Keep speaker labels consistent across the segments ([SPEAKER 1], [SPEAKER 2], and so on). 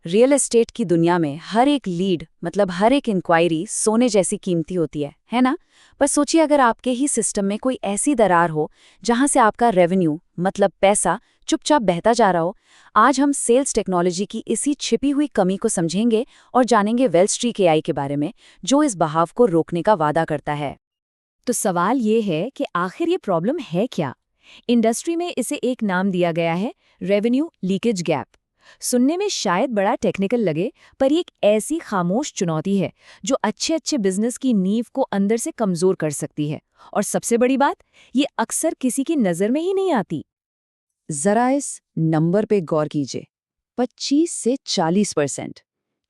[SPEAKER 1] Real estate की दुनिया में हर एक लीड मतलब हर एक इंक्वायरी सोने जैसी कीमती होती है ना? पर सोचिए अगर आपके ही सिस्टम में कोई ऐसी दरार हो जहां से आपका रेवेन्यू मतलब पैसा चुपचाप बहता जा रहा हो। आज हम सेल्स टेक्नोलॉजी की इसी छिपी हुई कमी को समझेंगे और जानेंगे वेलस्ट्रीक एआई के बारे में, जो इस बहाव को रोकने का वादा करता है।
[SPEAKER 2] तो सवाल ये है कि आखिर ये प्रॉब्लम है क्या? इंडस्ट्री में इसे एक नाम दिया गया है, रेवेन्यू लीकेज गैप। सुनने में शायद बड़ा टेक्निकल लगे, पर ये एक ऐसी खामोश चुनौती है जो अच्छे अच्छे बिजनेस की नींव को अंदर से कमजोर कर सकती है। और सबसे बड़ी बात, ये अक्सर किसी की नजर में ही नहीं आती।
[SPEAKER 1] जरा इस नंबर पे गौर कीजिए, 25 से 40%।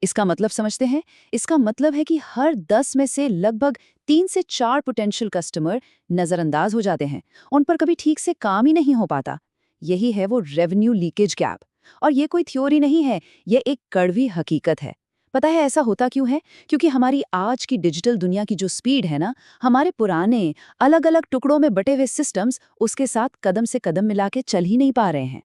[SPEAKER 1] इसका मतलब समझते हैं? इसका मतलब है कि हर 10 में से लगभग 3 से 4 पोटेंशियल कस्टमर नजरअंदाज हो जाते हैं। उन पर कभी ठीक से काम ही नहीं हो पाता। यही है वो रेवेन्यू लीकेज गैप। और ये कोई थ्योरी नहीं है, ये एक कड़वी हकीकत है। पता है ऐसा होता क्यों है? क्योंकि हमारी आज की डिजिटल दुनिया की जो स्पीड है ना, हमारे पुराने अलग अलग टुकड़ों में बटे हुए सिस्टम्स उसके साथ कदम से कदम मिला के चल ही नहीं पा रहे हैं।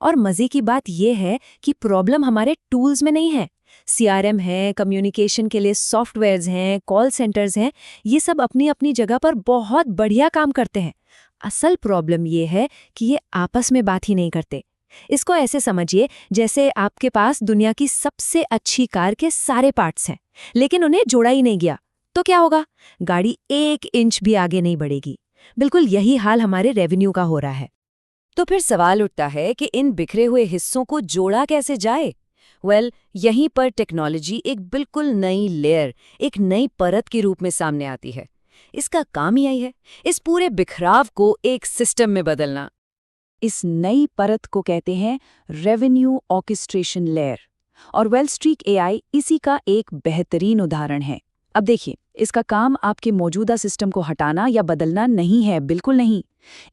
[SPEAKER 2] और मजे की बात यह है कि प्रॉब्लम हमारे टूल्स में नहीं है। सीआरएम है, कम्युनिकेशन के लिए सॉफ्टवेयर्स हैं, कॉल सेंटर्स हैं, ये सब अपनी अपनी जगह पर बहुत बढ़िया काम करते हैं। असल प्रॉब्लम ये है कि ये आपस में बात ही नहीं करते। इसको ऐसे समझिए जैसे आपके पास दुनिया की सबसे अच्छी कार के सारे पार्ट्स हैं, लेकिन उन्हें जोड़ा ही नहीं गया। तो क्या होगा? गाड़ी 1 इंच भी आगे नहीं बढ़ेगी। बिल्कुल यही हाल हमारे रेवेन्यू का हो रहा है।
[SPEAKER 1] तो फिर सवाल उठता है कि इन बिखरे हुए हिस्सों को जोड़ा कैसे जाए? यहीं पर टेक्नोलॉजी एक बिल्कुल नई लेयर, एक नई परत के रूप में सामने आती है। इसका काम ही यही है, इस पूरे बिखराव को एक सिस्टम में बदलना। इस नई परत को कहते हैं रेवेन्यू ऑर्केस्ट्रेशन लेयर, और वेलस्ट्रीक एआई इसी का एक बेहतरीन उदाहरण है। अब देखिए, इसका काम आपके मौजूदा सिस्टम को हटाना या बदलना नहीं है, बिल्कुल नहीं।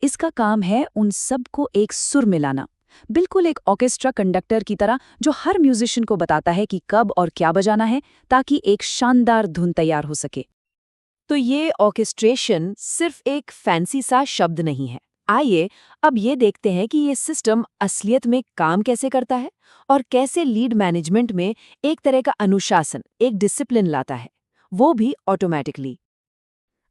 [SPEAKER 1] इसका काम है उन सबको एक सुर मिलाना, बिल्कुल एक ऑर्केस्ट्रा कंडक्टर की तरह, जो हर म्यूजिशियन को बताता है कि कब और क्या बजाना है, ताकि एक शानदार धुन तैयार हो सके।
[SPEAKER 2] तो ये ऑर्केस्ट्रेशन सिर्फ एक फैंसी सा शब्द नहीं है। आइए अब ये देखते हैं कि ये सिस्टम असलियत में काम कैसे करता है और कैसे लीड मैनेजमेंट में एक तरह का अनुशासन, एक डिसिप्लिन लाता है, वो भी ऑटोमेटिकली।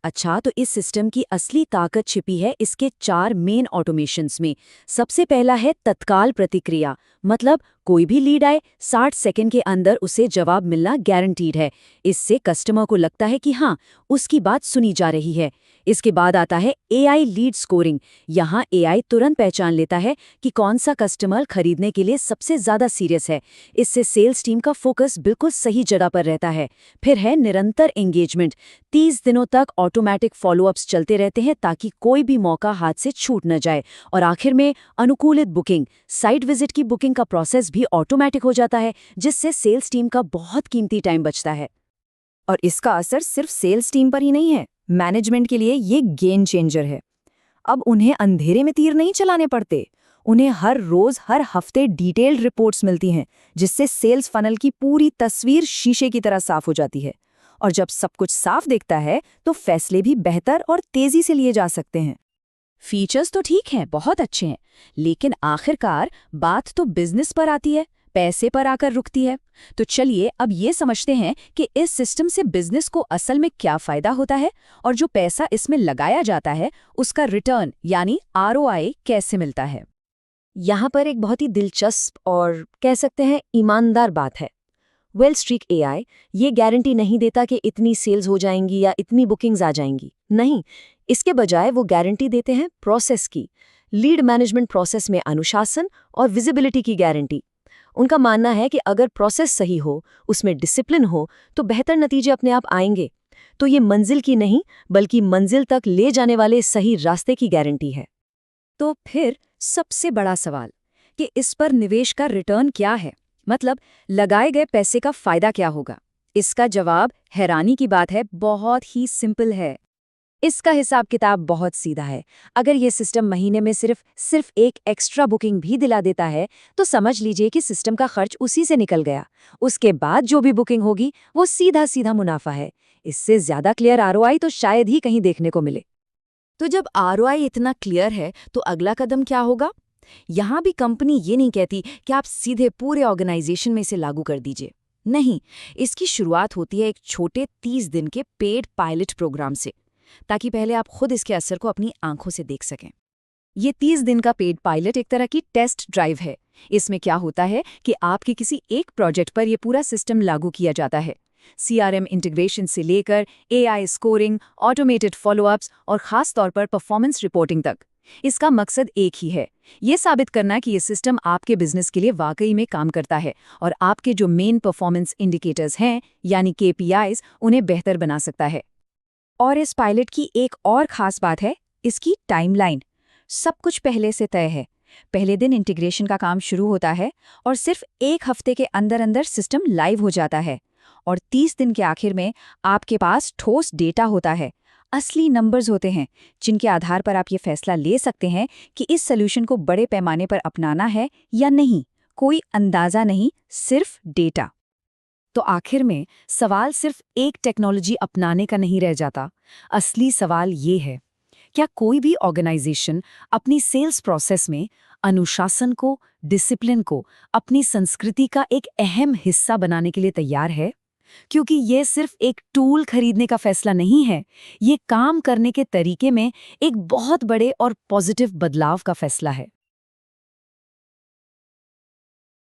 [SPEAKER 1] अच्छा, तो इस सिस्टम की असली ताकत छिपी है इसके 4 मेन ऑटोमेशंस में। सबसे पहला है तत्काल प्रतिक्रिया, मतलब कोई भी लीड आए 60 सेकंड के अंदर उसे जवाब मिलना गारंटीड है। इससे कस्टमर को लगता है कि हाँ, उसकी बात सुनी जा रही है। इसके बाद आता है एआई लीड स्कोरिंग। यहाँ एआई तुरंत पहचान लेता है कि कौन सा कस्टमर खरीदने के लिए सबसे ज्यादा सीरियस है। इससे सेल्स टीम का फोकस बिल्कुल सही जगह पर रहता है। फिर है निरंतर एंगेजमेंट। 30 दिनों तक ऑटोमेटिक फॉलोअप्स चलते रहते हैं ताकि कोई भी मौका हाथ से छूट न जाए। और आखिर में अनुकूलित बुकिंग, साइट विजिट की बुकिंग का प्रोसेस भी ऑटोमेटिक हो जाता है, जिससे सेल्स टीम का बहुत कीमती टाइम बचता है।
[SPEAKER 2] और इसका असर सिर्फ सेल्स टीम पर ही नहीं है, मैनेजमेंट के लिए ये गेम चेंजर है। अब उन्हें अंधेरे में तीर नहीं चलाने पड़ते। उन्हें हर रोज हर हफ्ते डिटेल्ड रिपोर्ट्स मिलती हैं, जिससे सेल्स फनल की पूरी तस्वीर शीशे की तरह साफ हो जाती है। और जब सब कुछ साफ दिखता है तो फैसले भी बेहतर और तेजी से लिए जा सकते हैं।
[SPEAKER 1] फीचर्स तो ठीक हैं, बहुत अच्छे हैं, लेकिन आखिरकार बात तो बिजनेस पर आती है, पैसे पर आकर रुकती है। तो चलिए अब ये समझते हैं कि इस सिस्टम से बिजनेस को असल में क्या फायदा होता है, और जो पैसा इसमें लगाया जाता है उसका रिटर्न यानी आरओआई कैसे मिलता है।
[SPEAKER 2] यहाँ पर एक बहुत ही दिलचस्प और कह सकते हैं ईमानदार बात है। वेलस्ट्रीक एआई ये गारंटी नहीं देता कि इतनी सेल्स हो जाएंगी या इतनी बुकिंग्स आ जाएंगी। नहीं, इसके बजाय वो गारंटी देते हैं प्रोसेस की, लीड मैनेजमेंट प्रोसेस में अनुशासन और विजिबिलिटी की गारंटी। उनका मानना है कि अगर प्रोसेस सही हो, उसमें डिसिप्लिन हो, तो बेहतर नतीजे अपने आप आएंगे। तो ये मंजिल की नहीं, बल्कि मंजिल तक ले जाने वाले सही रास्ते की गारंटी है।
[SPEAKER 1] तो फिर सबसे बड़ा सवाल कि इस पर निवेश का रिटर्न क्या है, मतलब लगाए गए पैसे का फायदा क्या होगा। इसका जवाब हैरानी की बात है, बहुत ही सिंपल है। इसका हिसाब किताब बहुत सीधा है। अगर ये सिस्टम महीने में सिर्फ एक एक्स्ट्रा बुकिंग भी दिला देता है, तो समझ लीजिए कि सिस्टम का खर्च उसी से निकल गया। उसके बाद जो भी बुकिंग होगी वो सीधा सीधा मुनाफा है। इससे ज्यादा क्लियर आरओआई तो शायद ही कहीं देखने को मिले। तो जब आरओआई इतना क्लियर है, तो अगला कदम क्या होगा? यहाँ भी कंपनी ये नहीं कहती कि आप सीधे पूरे ऑर्गेनाइजेशन में इसे लागू कर दीजिए। नहीं, इसकी शुरुआत होती है एक छोटे 30 दिन के पेड पायलट प्रोग्राम से, ताकि पहले आप खुद इसके असर को अपनी आंखों से देख सकें। ये 30 दिन का पेड पायलट एक तरह की टेस्ट ड्राइव है। इसमें क्या होता है कि आपके किसी एक प्रोजेक्ट पर यह पूरा सिस्टम लागू किया जाता है। CRM इंटीग्रेशन से लेकर AI स्कोरिंग, ऑटोमेटेड फॉलोअप्स और खास तौर पर परफॉर्मेंस रिपोर्टिंग तक। इसका मकसद एक ही है, ये साबित करना कि ये सिस्टम आपके बिजनेस के लिए वाकई में काम करता है और आपके जो मेन परफॉर्मेंस इंडिकेटर्स हैं यानी KPIs उन्हें बेहतर बना सकता है। और इस पायलट की एक और खास बात है इसकी टाइमलाइन। सब कुछ पहले से तय है। पहले दिन इंटीग्रेशन का काम शुरू होता है और सिर्फ 1 हफ्ते के अंदर अंदर सिस्टम लाइव हो जाता है। और 30 दिन के आखिर में आपके पास ठोस डेटा होता है, असली नंबर्स होते हैं, जिनके आधार पर आप ये फैसला ले सकते हैं कि इस सॉल्यूशन को बड़े पैमाने पर अपनाना है या नहीं। कोई अंदाजा नहीं, सिर्फ डेटा। तो आखिर में सवाल सिर्फ एक टेक्नोलॉजी अपनाने का नहीं रह जाता। असली सवाल ये है, क्या कोई भी ऑर्गेनाइजेशन अपनी सेल्स प्रोसेस में अनुशासन को, डिसिप्लिन को अपनी संस्कृति का एक अहम हिस्सा बनाने के लिए तैयार है? क्योंकि ये सिर्फ एक टूल खरीदने का फैसला नहीं है, ये काम करने के तरीके में एक बहुत बड़े और पॉजिटिव बदलाव का फैसला है।